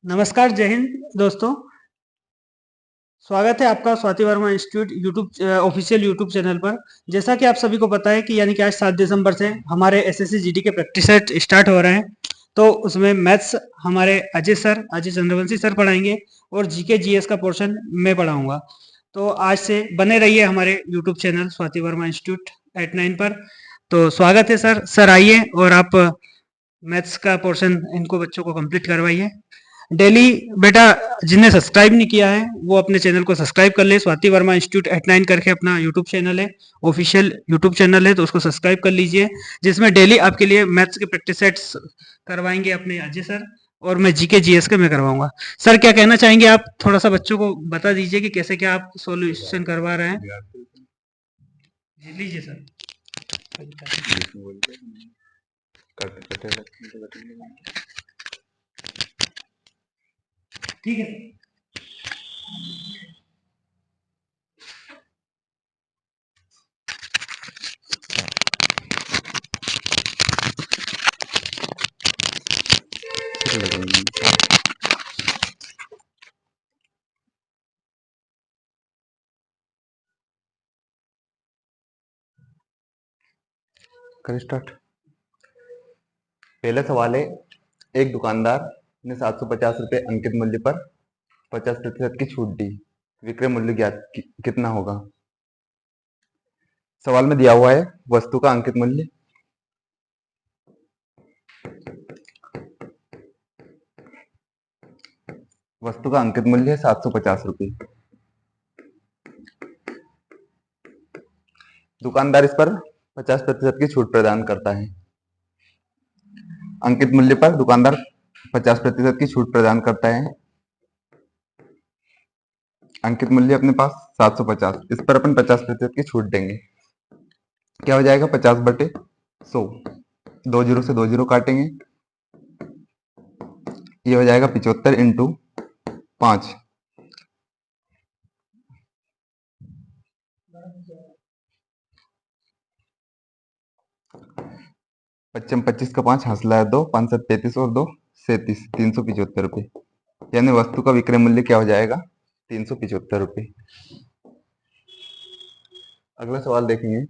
नमस्कार, जय हिंद दोस्तों। स्वागत है आपका Swati Verma institute YouTube official YouTube channel पर। जैसा कि आप सभी को पता है कि यानी कि आज 7 दिसंबर से हमारे एसएससी जीडी के प्रैक्टिस सेट स्टार्ट हो रहे हैं। तो उसमें मैथ्स हमारे अजय चंद्रवंशी सर पढ़ाएंगे और जीके जीएस का पोर्शन मैं पढ़ाऊंगा। तो आज से बने रहिए हमारे YouTube channel Swati Verma institute @9 पर। तो स्वागत है सर आइए और आप मैथ्स का पोर्शन इनको बच्चों को कंप्लीट करवाइए। डेली बेटा जिन्हें सब्सक्राइब नहीं किया है वो अपने चैनल को सब्सक्राइब कर ले। स्वाति वर्मा इंस्टीट्यूट @9 करके अपना यूट्यूब चैनल है, ऑफिशियल यूट्यूब चैनल है, तो उसको सब्सक्राइब कर लीजिए, जिसमें डेली आपके लिए मैथ्स के प्रैक्टिस सेट्स करवाएंगे अपने अजय सर, और मैं जीके जीएस के मैं करवाऊंगा। सर क्या कहना चाहेंगे आप? थोड़ा सा बच्चों को बता दीजिए कि कैसे क्या आप सॉल्यूशन करवा रहे हैं। जी लीजिए सर। ठीक है। करें स्टार्ट। पहला सवाल है, एक दुकानदार ने 750 रुपये अंकित मूल्य पर 50% की छूट दी। विक्रय मूल्य ज्ञात कितना होगा? सवाल में दिया हुआ है वस्तु का अंकित मूल्य, वस्तु का अंकित मूल्य है 750 रुपये। दुकानदार इस पर 50% की छूट प्रदान करता है। अंकित मूल्य पर दुकानदार 50% की छूट प्रदान करता है। अंकित मूल्य अपने पास 750, इस पर अपन 50% की छूट देंगे। क्या हो जाएगा? 50/100। 2 जीरो से 2 जीरो काटेंगे, ये हो जाएगा 75 इंटू 5। 25 का 5 हंसला है 2, 5 7 35 और 2 37, 375 रुपये। यानी वस्तु का विक्रय मूल्य क्या हो जाएगा? 375 रुपये। अगला सवाल देखेंगे।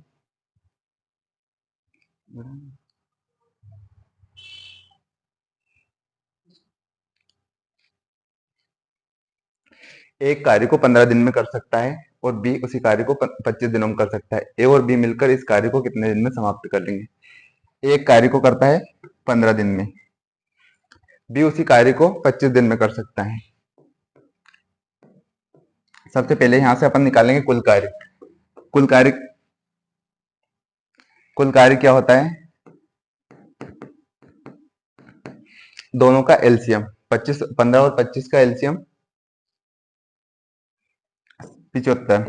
एक कार्य को 15 दिन में कर सकता है और बी उसी कार्य को 25 दिनों में कर सकता है। ए और बी मिलकर इस कार्य को कितने दिन में समाप्त कर लेंगे? एक कार्य को करता है 15 दिन में, बी उसी कार्य को 25 दिन में कर सकता है। सबसे पहले यहां से अपन निकालेंगे कुल कार्य। कुल कार्य क्या होता है? दोनों का एलसीएम 25, 15 और 25 का एलसीएम 75।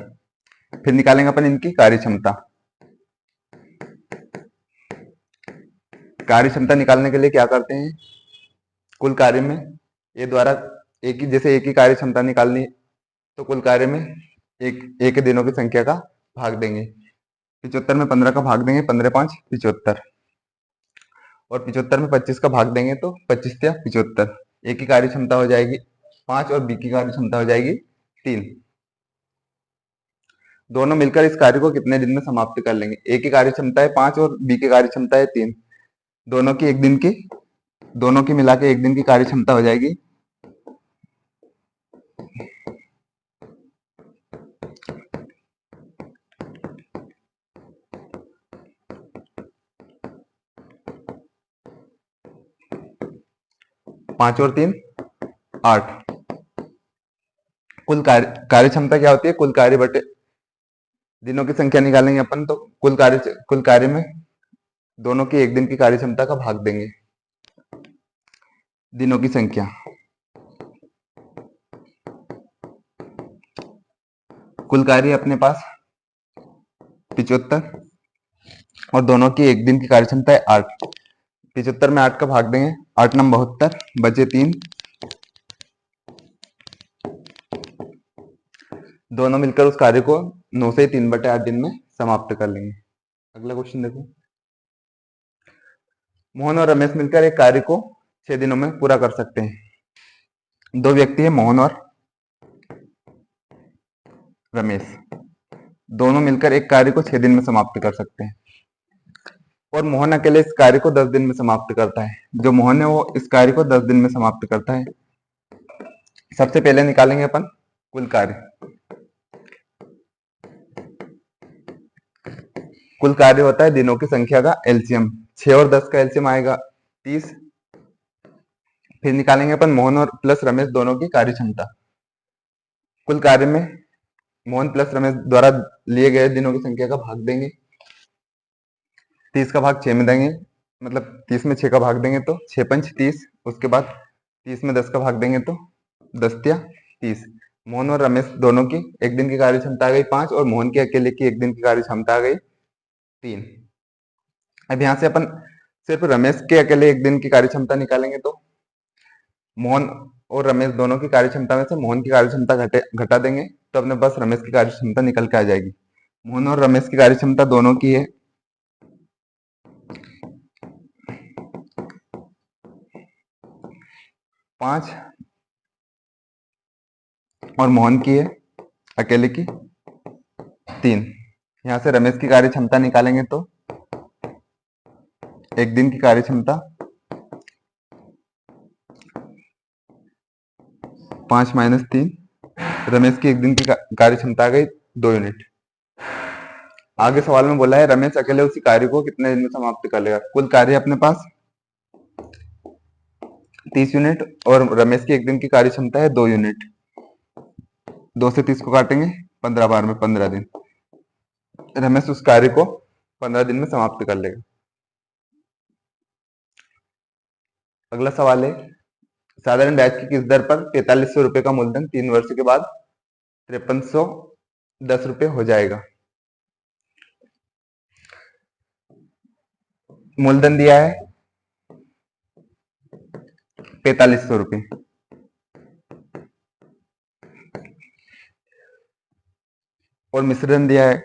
फिर निकालेंगे अपन इनकी कार्य क्षमता। कार्य क्षमता निकालने के लिए क्या करते हैं? कुल कार्य में ए द्वारा एक ही कार्य क्षमता निकालनी है, तो कुल कार्य में एक के दिनों की संख्या का भाग देंगे। 75 में 15 का भाग देंगे, 15 5 75, और 75 में 25 का भाग देंगे तो 25 या 75। ए की कार्य क्षमता हो जाएगी 5 और बी की कार्य क्षमता हो जाएगी 3। दोनों मिलकर इस कार्य को कितने दिन में समाप्त कर लेंगे? ए की कार्य क्षमता है 5 और बी की कार्य क्षमता है 3। दोनों की मिला के एक दिन की कार्य क्षमता हो जाएगी 5 और 3 8। कुल कार्य क्षमता क्या होती है? कुल कार्य बटे दिनों की संख्या निकालेंगे अपन, तो कुल कार्य में दोनों की एक दिन की कार्य क्षमता का भाग देंगे दिनों की संख्या। कुल कार्य अपने पास 75 और दोनों की एक दिन की कार्य क्षमता है 8। 75 में 8 का भाग देंगे, 8 नम 72, बचे 3। दोनों मिलकर उस कार्य को 9 से 3/8 दिन में समाप्त कर लेंगे। अगला क्वेश्चन देखो। मोहन और रमेश मिलकर एक कार्य को 6 दिनों में पूरा कर सकते हैं। दो व्यक्ति है, मोहन और रमेश, दोनों मिलकर एक कार्य को 6 दिन में समाप्त कर सकते हैं, और मोहन अकेले इस कार्य को 10 दिन में समाप्त करता है। जो मोहन है वो इस कार्य को 10 दिन में समाप्त करता है। सबसे पहले निकालेंगे अपन कुल कार्य। कुल कार्य होता है दिनों की संख्या का एलसीएम। 6 और 10 का एलसीएम आएगा 30। फिर निकालेंगे अपन मोहन और प्लस रमेश दोनों की कार्य क्षमता। कुल कार्य में मोहन प्लस रमेश द्वारा लिए गए दिनों की संख्या का भाग देंगे। 30 का भाग 6 में देंगे, मतलब 30 में 6 का भाग देंगे तो 6 पंच 30। उसके बाद 30 में 10 का भाग देंगे तो 10 तिया 30। मोहन और रमेश दोनों की एक दिन की कार्य क्षमता आ गई 5, और मोहन के अकेले की एक दिन की कार्य क्षमता आ गई 3। अब यहां से अपन सिर्फ रमेश के अकेले एक दिन की कार्य क्षमता निकालेंगे तो मोहन और रमेश दोनों की कार्य क्षमता में से मोहन की कार्य क्षमता घटा देंगे, तो अपने पास रमेश की कार्य क्षमता निकल के आ जाएगी। मोहन और रमेश की कार्य क्षमता दोनों की है 5, और मोहन की है अकेले की 3। यहां से रमेश की कार्य क्षमता निकालेंगे तो एक दिन की कार्य क्षमता 5 माइनस 3, रमेश की एक दिन की कार्य क्षमता आ गई 2 यूनिट। आगे सवाल में बोला है रमेश अकेले उसी कार्य को कितने दिन में समाप्त कर लेगा। कुल कार्य अपने पास 30 यूनिट, और रमेश की एक दिन की कार्य क्षमता है 2 यूनिट। 2 से 30 को काटेंगे 15 बार में 15 दिन। रमेश उस कार्य को 15 दिन में समाप्त कर लेगा। अगला सवाल है साधारण ब्याज की किस दर पर 4500 रुपए का मूलधन 3 वर्ष के बाद 5310 रुपए हो जाएगा। मूलधन दिया है 4500 रुपए, और मिश्रण दिया है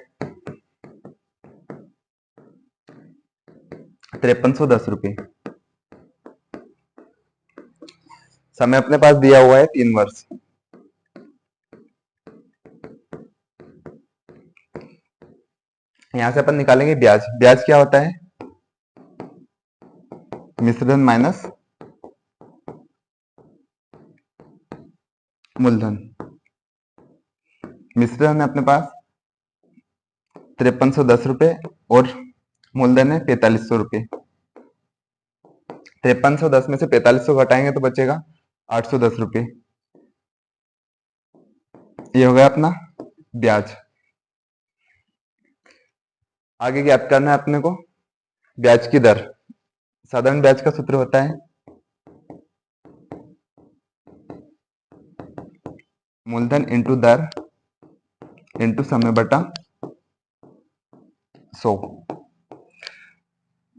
5310 रुपए। समय अपने पास दिया हुआ है 3 वर्ष। यहां से अपन निकालेंगे ब्याज। ब्याज क्या होता है? मिश्रण माइनस मूलधन। मिश्रण है अपने पास 5310 रुपए और मूलधन है 4500 रुपए। 5310 में से 4500 घटाएंगे तो बचेगा 810 रुपए। ये हो गया अपना ब्याज। आगे ज्ञात करना है अपने को ब्याज की दर। साधारण ब्याज का सूत्र होता है मूलधन इंटू दर इंटू समय बटा 100।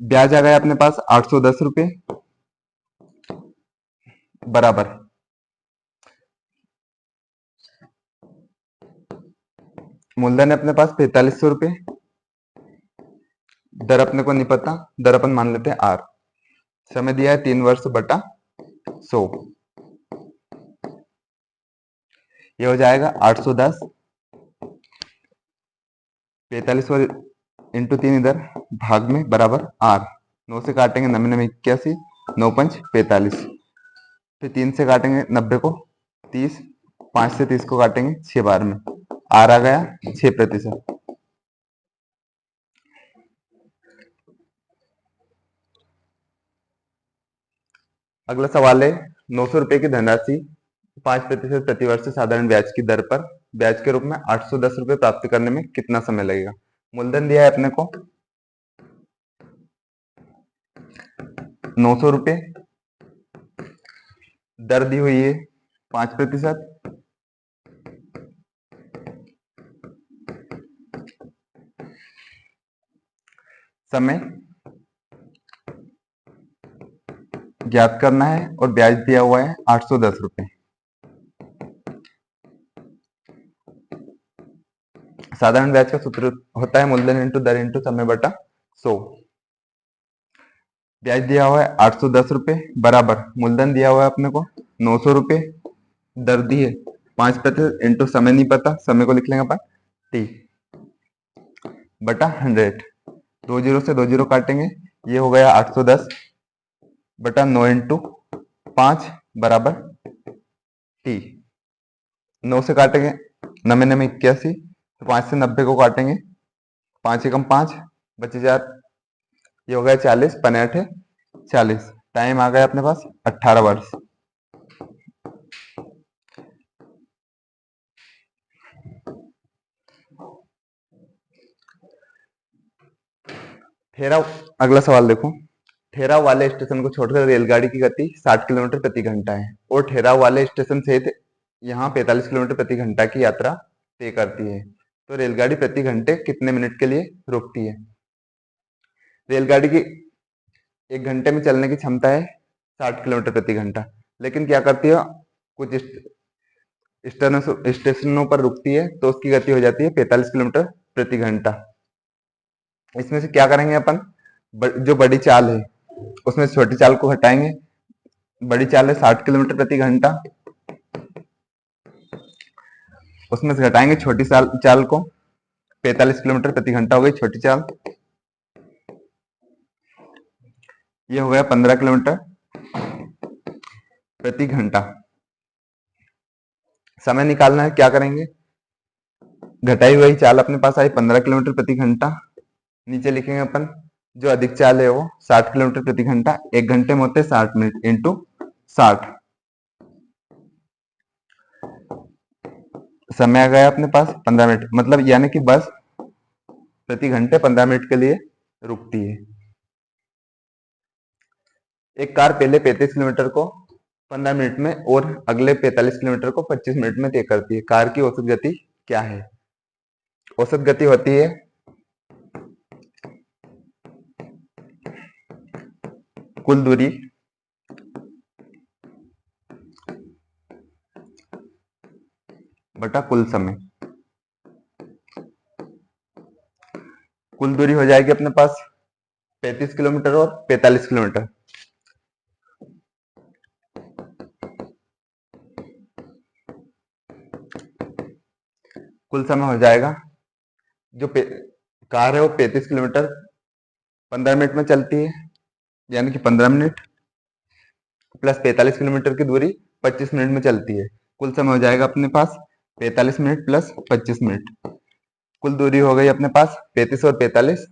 ब्याज आ गया अपने पास 810 रुपए बराबर मूलधन है अपने पास 4500 रुपए। दर अपने को नहीं पता, दर अपन मान लेते हैं आर। समय दिया है 3 वर्ष बटा 100। ये हो जाएगा 810 45 इंटू 3 इधर भाग में बराबर आर। 9 से काटेंगे 99 9 पंच 45। फिर 3 से काटेंगे 90 को 30। 5 से 30 को काटेंगे 6 बार में। आर आ गया 6%। अगला सवाल है 900 रुपए की धनराशि 5% प्रतिवर्ष साधारण ब्याज की दर पर ब्याज के रूप में 810 रुपए प्राप्त करने में कितना समय लगेगा। मूलधन दिया है अपने को 900 रुपए, दर दी हुई है 5%, समय ज्ञात करना है और ब्याज दिया हुआ है 810 रुपए। साधारण ब्याज का सूत्र होता है मूलधन इंटू दर इंटू समय बटा 100। ब्याज दिया हुआ है 810 रुपए बराबर मूलधन दिया हुआ है अपने को 900 रुपए दर दी है 5% इंटू समय नहीं पता, समय को लिख लेंगे अपन t बटा 100। 2 जीरो से 2 जीरो काटेंगे, ये हो गया 810 बटा 9 इंटू 5 बराबर t। 9 से काटेंगे, 9 9 81, तो 5 से 90 को काटेंगे, 5 एकम 5 बचे 4, ये हो गया 40, 5 40। टाइम आ गया अपने पास 18 वर्ष। ठहराव, अगला सवाल देखो। ठहराव वाले स्टेशन को छोड़कर रेलगाड़ी की गति 60 किलोमीटर प्रति घंटा है और ठहराव वाले स्टेशन से यहाँ 45 किलोमीटर प्रति घंटा की यात्रा तय करती है, तो रेलगाड़ी प्रति घंटे कितने मिनट के लिए रुकती है? रेलगाड़ी की 1 घंटे में चलने की क्षमता है 60 किलोमीटर प्रति घंटा, लेकिन क्या करती है, कुछ स्टेशनों पर रुकती है तो उसकी गति हो जाती है 45 किलोमीटर प्रति घंटा। इसमें से क्या करेंगे अपन, जो बड़ी चाल है उसमें छोटी चाल को हटाएंगे। बड़ी चाल है 60 किलोमीटर प्रति घंटा, उसमें से घटाएंगे छोटी चाल को, 45 किलोमीटर प्रति घंटा हो गई छोटी चाल, ये हो गया 15 किलोमीटर प्रति घंटा। समय निकालना है, क्या करेंगे, घटाई हुई चाल अपने पास आई 15 किलोमीटर प्रति घंटा, नीचे लिखेंगे अपन जो अधिक चाल है वो 60 किलोमीटर प्रति घंटा, 1 घंटे में होते 60 मिनट इंटू 60। समय आ गया अपने पास 15 मिनट, मतलब यानी कि बस प्रति घंटे 15 मिनट के लिए रुकती है। एक कार पहले 35 किलोमीटर को 15 मिनट में और अगले 45 किलोमीटर को 25 मिनट में तय करती है। कार की औसत गति क्या है? औसत गति होती है कुल दूरी बटा कुल समय। कुल दूरी हो जाएगी अपने पास 35 किलोमीटर और 45 किलोमीटर। कुल समय हो जाएगा, जो कार है वो 35 किलोमीटर 15 मिनट में चलती है, यानी कि 15 मिनट प्लस 45 किलोमीटर की दूरी 25 मिनट में चलती है। कुल समय हो जाएगा अपने पास 45 मिनट प्लस 25 मिनट। कुल दूरी हो गई अपने पास 35 और 45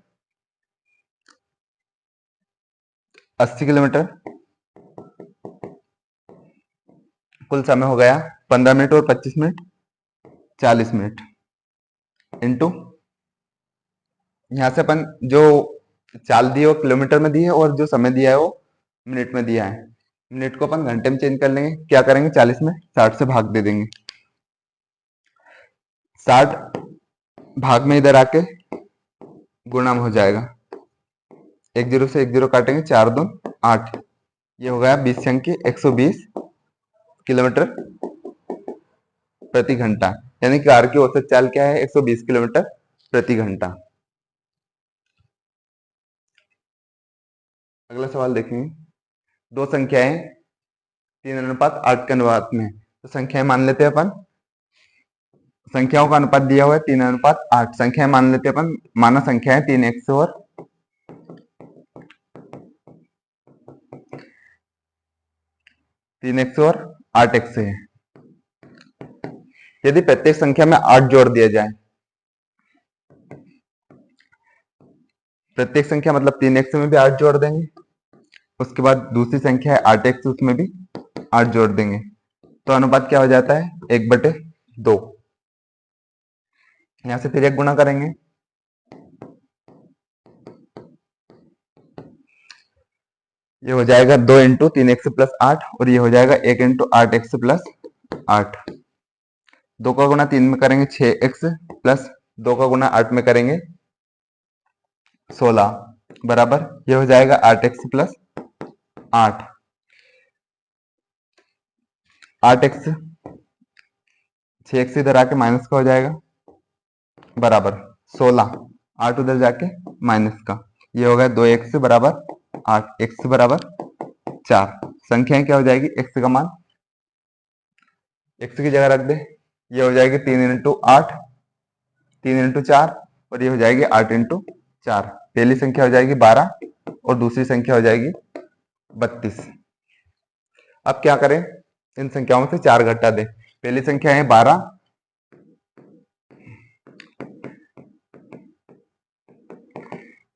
80 किलोमीटर। कुल समय हो गया 15 मिनट और 25 मिनट 40 मिनट इंटू, यहां से अपन जो चाल दी है वो किलोमीटर में दी है और जो समय दिया है वो मिनट में दिया है। मिनट को अपन घंटे में चेंज कर लेंगे, क्या करेंगे 40 में 60 से भाग दे देंगे, 60 भाग में इधर आके गुणा में हो जाएगा, 1 जीरो से 1 जीरो काटेंगे, 4 2 8, ये हो गया 20 अंकी 120 किलोमीटर प्रति घंटा, यानी कि कार की औसत चाल क्या है 120 किलोमीटर प्रति घंटा। अगला सवाल देखेंगे। दो संख्याएं 3:8 के अनुपात में, तो संख्याएं मान लेते हैं अपन, संख्याओं का अनुपात दिया हुआ है 3:8। संख्याएं मान लेते हैं अपन, माना संख्या है 3x और 8x है। यदि प्रत्येक संख्या में 8 जोड़ दिया जाए, प्रत्येक संख्या मतलब 3x में भी 8 जोड़ देंगे, उसके बाद दूसरी संख्या है 8x, उसमें भी 8 जोड़ देंगे, तो अनुपात क्या हो जाता है 1/2। यहां से फिर एक गुणा करेंगे, ये हो जाएगा 2 इंटू 3x प्लस 8 और ये हो जाएगा 1 इंटू 8x प्लस 8। 2 का गुणा 3 में करेंगे 6x प्लस 2 का गुणा 8 में करेंगे 16 बराबर, ये हो जाएगा 8x प्लस 8। 8x 6x इधर आके माइनस का हो जाएगा बराबर 16, 8 उधर जाके माइनस का, ये हो गया 2x बराबर 8, x बराबर 4। संख्याएं क्या हो जाएगी, x का मान x की जगह रख दे, ये हो जाएगी 3 इंटू 8, 3 इंटू 4, और ये हो जाएगी 8 इंटू 4। पहली संख्या हो जाएगी 12 और दूसरी संख्या हो जाएगी 32। अब क्या करें, इन संख्याओं से 4 घटा दें। पहली संख्या है 12,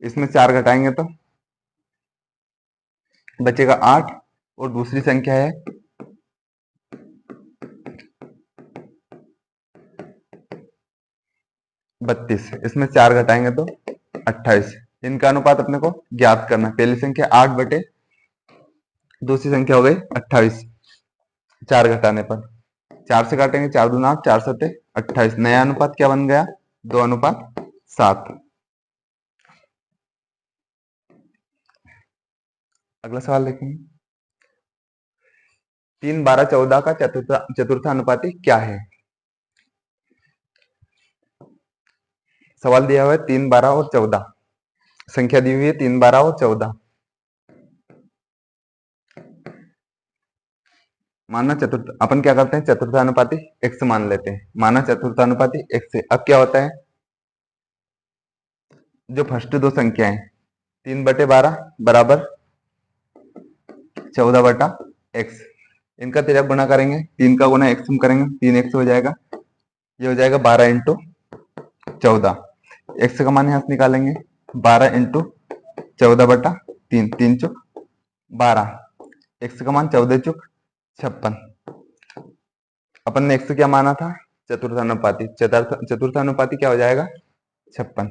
इसमें 4 घटाएंगे तो बचेगा 8, और दूसरी संख्या है 32, इसमें 4 घटाएंगे तो 28। इनका अनुपात अपने को ज्ञात करना है। पहली संख्या 8 बटे दूसरी संख्या हो गई 28, 4 घटाने पर 4 से काटेंगे, 4 दूना 8, 4 सते 28। नया अनुपात क्या बन गया, 2:7। अगला सवाल देखेंगे, 3, 12, 14 का चतुर्थानुपाती क्या है। सवाल दिया हुआ है 3, 12 और 14, संख्या दी हुई है 3, 12 और 14। माना अपन क्या करते हैं, चतुर्थानुपाती x मान लेते हैं। माना चतुर्थानुपाती x है। अब क्या होता है, जो फर्स्ट दो संख्या है 3 बटे 12 बराबर 14 बटा x, इनका तिर्यक गुणा करेंगे, 3 का गुणा x हम करेंगे, 3x हो जाएगा, ये हो जाएगा 12 इंटू 14। x का मान यहां से निकालेंगे, 12 इंटू 14 बटा 3, 3 चौक 12, x का मान 14 चौक 56। अपन ने x क्या माना था, चतुर्थानुपाती, चतुर्थानुपाती क्या हो जाएगा 56।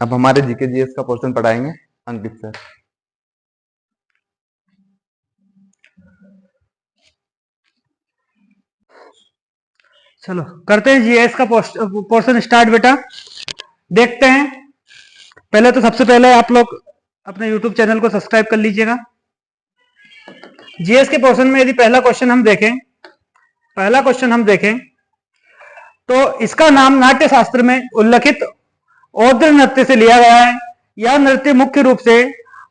अब हमारे जीके जीएस का पोर्शन पढ़ाएंगे अंकित सर। चलो करते हैं जीएस का पोर्शन स्टार्ट बेटा। देखते हैं, पहले तो सबसे पहले आप लोग अपने यूट्यूब चैनल को सब्सक्राइब कर लीजिएगा। जीएस के पोर्शन में यदि पहला क्वेश्चन हम देखें तो इसका नाम नाट्य शास्त्र में उल्लिखित औद्र नृत्य से लिया गया है। यह नृत्य मुख्य रूप से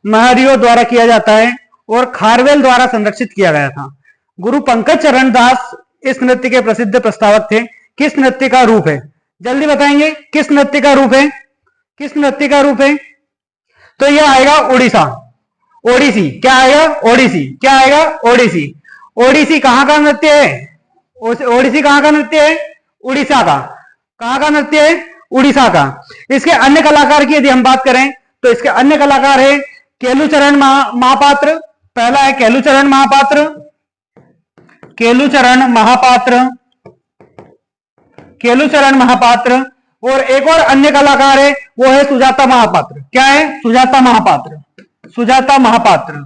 महरियों द्वारा किया जाता है और खारवेल द्वारा संरक्षित किया गया था। गुरु पंकज चरण दास इस नृत्य के प्रसिद्ध प्रस्तावक थे। किस नृत्य का रूप है, जल्दी बताएंगे, किस नृत्य का रूप है, किस नृत्य का रूप है। तो यह आएगा उड़ीसा, ओडिसी। क्या आएगा, ओडिसी। क्या आएगा, ओडिसी। ओडिसी कहां का नृत्य है, ओडिसी कहां का नृत्य है, उड़ीसा का। कहां का नृत्य है, उड़ीसा का। इसके अन्य कलाकार की यदि हम बात करें तो इसके अन्य कलाकार है केलुचरण महापात्र। पहला है केलुचरण महापात्र, केलुचरण महापात्र, केलुचरण महापात्र। और एक और अन्य कलाकार है, वो है सुजाता महापात्र। क्या है, सुजाता महापात्र, सुजाता महापात्र,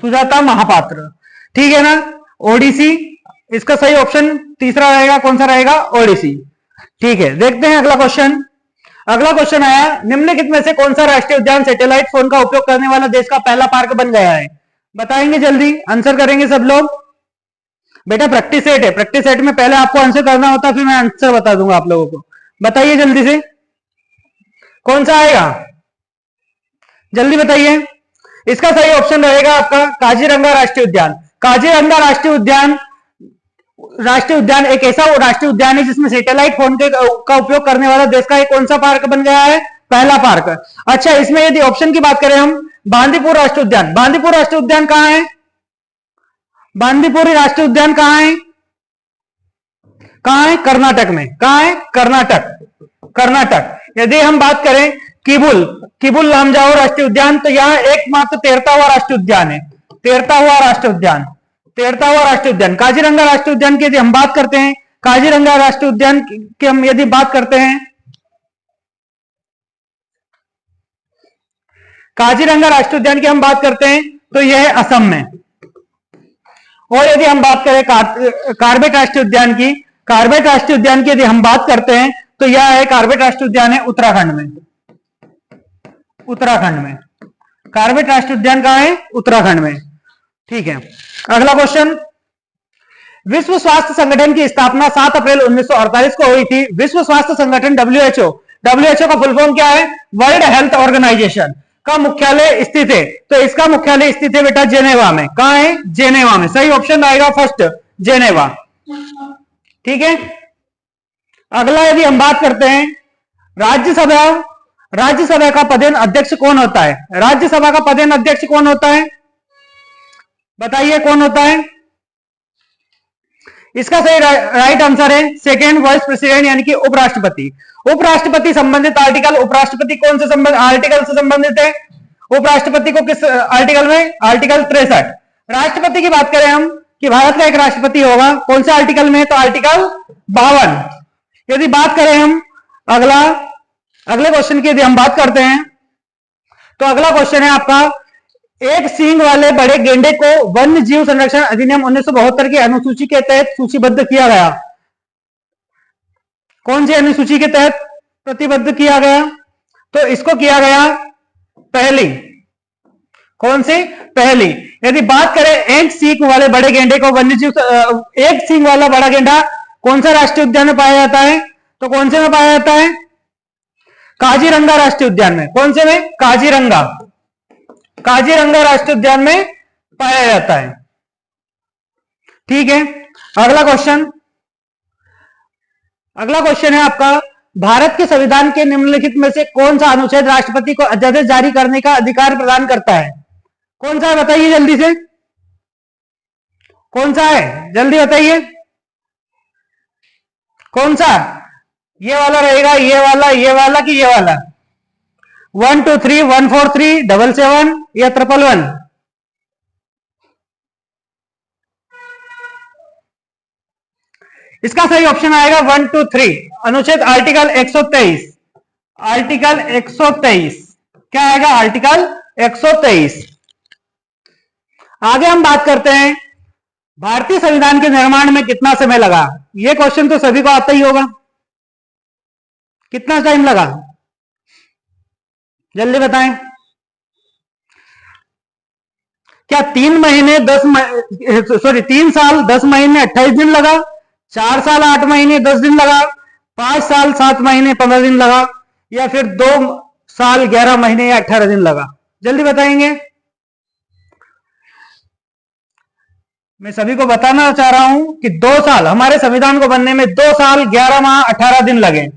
सुजाता महापात्र। ठीक है ना। ओडिसी इसका सही ऑप्शन तीसरा रहेगा, कौन सा रहेगा, ओडिसी। ठीक है, देखते हैं अगला क्वेश्चन। अगला क्वेश्चन आया, निम्नलिखित में से कौन सा राष्ट्रीय उद्यान सैटेलाइट फोन का उपयोग करने वाला देश का पहला पार्क बन गया है। बताएंगे, जल्दी आंसर करेंगे सब लोग। बेटा प्रैक्टिस सेट है, प्रैक्टिस सेट में पहले आपको आंसर करना होता है, फिर मैं आंसर बता दूंगा आप लोगों को। बताइए जल्दी से, कौन सा आएगा, जल्दी बताइए। इसका सही ऑप्शन रहेगा आपका काजीरंगा राष्ट्रीय उद्यान। काजीरंगा राष्ट्रीय उद्यान, राष्ट्रीय उद्यान एक ऐसा राष्ट्रीय उद्यान है जिसमें सैटेलाइट फोन का उपयोग करने वाला देश का एक कौन सा पार्क बन गया है, पहला पार्क। अच्छा, इसमें यदि ऑप्शन की बात करें हम, बांदीपुर राष्ट्रीय उद्यान। बांदीपुर राष्ट्रीय उद्यान कहां है, बांदीपुर राष्ट्रीय उद्यान कहां है, कहां है, कर्नाटक में। कहां है, कर्नाटक, कर्नाटक। यदि हम बात करें किबुल, किबुल लामजाओ राष्ट्रीय उद्यान, तो यह एकमात्र 13वां राष्ट्रीय उद्यान है, 13वां राष्ट्रीय उद्यान, 13वां राष्ट्रीय उद्यान। काजीरंगा राष्ट्रीय उद्यान की यदि हम बात करते हैं, काजीरंगा राष्ट्रीय उद्यान की हम यदि बात करते हैं, काजीरंगा राष्ट्रीय उद्यान की हम बात करते हैं तो यह है असम में। और यदि हम बात करें कार्बेट राष्ट्रीय उद्यान की, कार्बेट राष्ट्रीय उद्यान की यदि हम बात करते हैं तो यह है, कार्बेट राष्ट्रीय उद्यान है उत्तराखंड में, उत्तराखंड में। कार्बेट राष्ट्रीय उद्यान कहां है, उत्तराखंड में। ठीक है, अगला क्वेश्चन। विश्व स्वास्थ्य संगठन की स्थापना 7 अप्रैल 1948 को हुई थी। विश्व स्वास्थ्य संगठन WHO WHO का फुल फॉर्म क्या है? वर्ल्ड हेल्थ ऑर्गेनाइजेशन का मुख्यालय स्थित है, तो इसका मुख्यालय स्थित है बेटा जेनेवा में। कहां है? जेनेवा में। सही ऑप्शन आएगा फर्स्ट, जेनेवा। ठीक है, अगला यदि हम बात करते हैं राज्यसभा, राज्यसभा का पदेन अध्यक्ष कौन होता है? राज्यसभा का पदेन अध्यक्ष कौन होता है? बताइए कौन होता है? इसका सही राइट आंसर है सेकेंड वाइस प्रेसिडेंट यानी कि उपराष्ट्रपति। उपराष्ट्रपति संबंधित आर्टिकल, उपराष्ट्रपति कौन से आर्टिकल से संबंधित है? उपराष्ट्रपति को किस आर्टिकल में? आर्टिकल 63। राष्ट्रपति की बात करें हम कि भारत का एक राष्ट्रपति होगा, कौन से आर्टिकल में? तो आर्टिकल 52। यदि बात करें हम अगले क्वेश्चन की यदि हम बात करते हैं तो अगला क्वेश्चन है आपका, एक सींग वाले बड़े गेंडे को वन्य जीव संरक्षण अधिनियम 1972 की अनुसूची के तहत सूचीबद्ध किया गया। कौन सी अनुसूची के तहत प्रतिबद्ध किया गया? तो इसको किया गया पहली। कौन सी? पहली। यदि बात करें एक सींग वाले बड़े गेंडे को वन्य जीव, एक सींग वाला बड़ा गेंडा कौन सा राष्ट्रीय उद्यान में पाया जाता है? तो कौन से में पाया जाता है? काजीरंगा राष्ट्रीय उद्यान में। कौन से में? काजीरंगा, काजीरंगा राष्ट्रीय उद्यान में पाया जाता है। ठीक है, अगला क्वेश्चन है आपका, भारत के संविधान के निम्नलिखित में से कौन सा अनुच्छेद राष्ट्रपति को अध्यादेश जारी करने का अधिकार प्रदान करता है? कौन सा है? बताइए जल्दी से, कौन सा है? जल्दी बताइए कौन सा? ये वाला रहेगा, ये वाला कि ये वाला? 1 2 3 1 4 3 7 7 या 1 इसका सही ऑप्शन आएगा 1 2 3, अनुच्छेद आर्टिकल 123। आर्टिकल 123 क्या आएगा? आर्टिकल 123। आगे हम बात करते हैं भारतीय संविधान के निर्माण में कितना समय लगा? यह क्वेश्चन तो सभी को आता ही होगा। कितना टाइम लगा? जल्दी बताएं। क्या 3 साल 10 महीने 28 दिन लगा, 4 साल 8 महीने 10 दिन लगा, 5 साल 7 महीने 15 दिन लगा, या फिर 2 साल 11 महीने या 18 दिन लगा? जल्दी बताएंगे। मैं सभी को बताना चाह रहा हूं कि 2 साल, हमारे संविधान को बनने में 2 साल 11 माह 18 दिन लगे।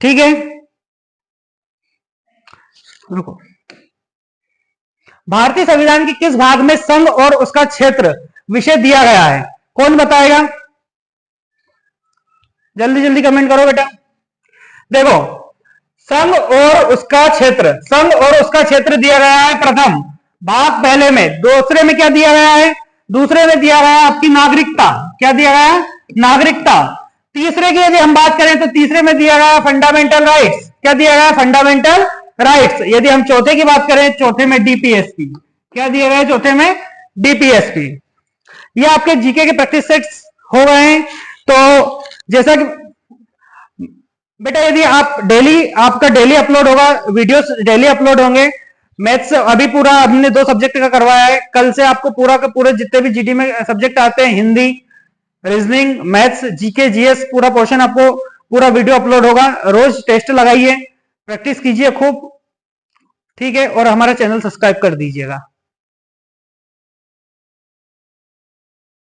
ठीक है, रुको। भारतीय संविधान के किस भाग में संघ और उसका क्षेत्र विषय दिया गया है? कौन बताएगा? जल्दी जल्दी कमेंट करो बेटा। देखो, संघ और उसका क्षेत्र, संघ और उसका क्षेत्र दिया गया है प्रथम भाग पहले में। दूसरे में क्या दिया गया है? दूसरे में दिया गया है आपकी नागरिकता। क्या दिया गया है? नागरिकता। तीसरे की यदि हम बात करें तो तीसरे में दिया गया फंडामेंटल राइट्स। क्या दिया गया? Fundamental rights. यदि हम चौथे की बात करें, चौथे में डीपीएसपी। क्या दिया गया? चौथे में डीपीएसपी। ये आपके जीके के प्रैक्टिस सेट्स हो गए हैं। तो जैसा कि बेटा, यदि आप डेली, आपका डेली अपलोड होगा, वीडियोस डेली अपलोड होंगे। मैथ्स अभी पूरा हमने 2 सब्जेक्ट का करवाया है। कल से आपको पूरा का पूरा जितने भी जीडी में सब्जेक्ट आते हैं, Hindi, reasoning, maths, GK, GS, पूरा पोर्शन आपको पूरा वीडियो अपलोड होगा। रोज टेस्ट लगाइए, प्रैक्टिस कीजिए खूब। ठीक है, और हमारा चैनल सब्सक्राइब कर दीजिएगा।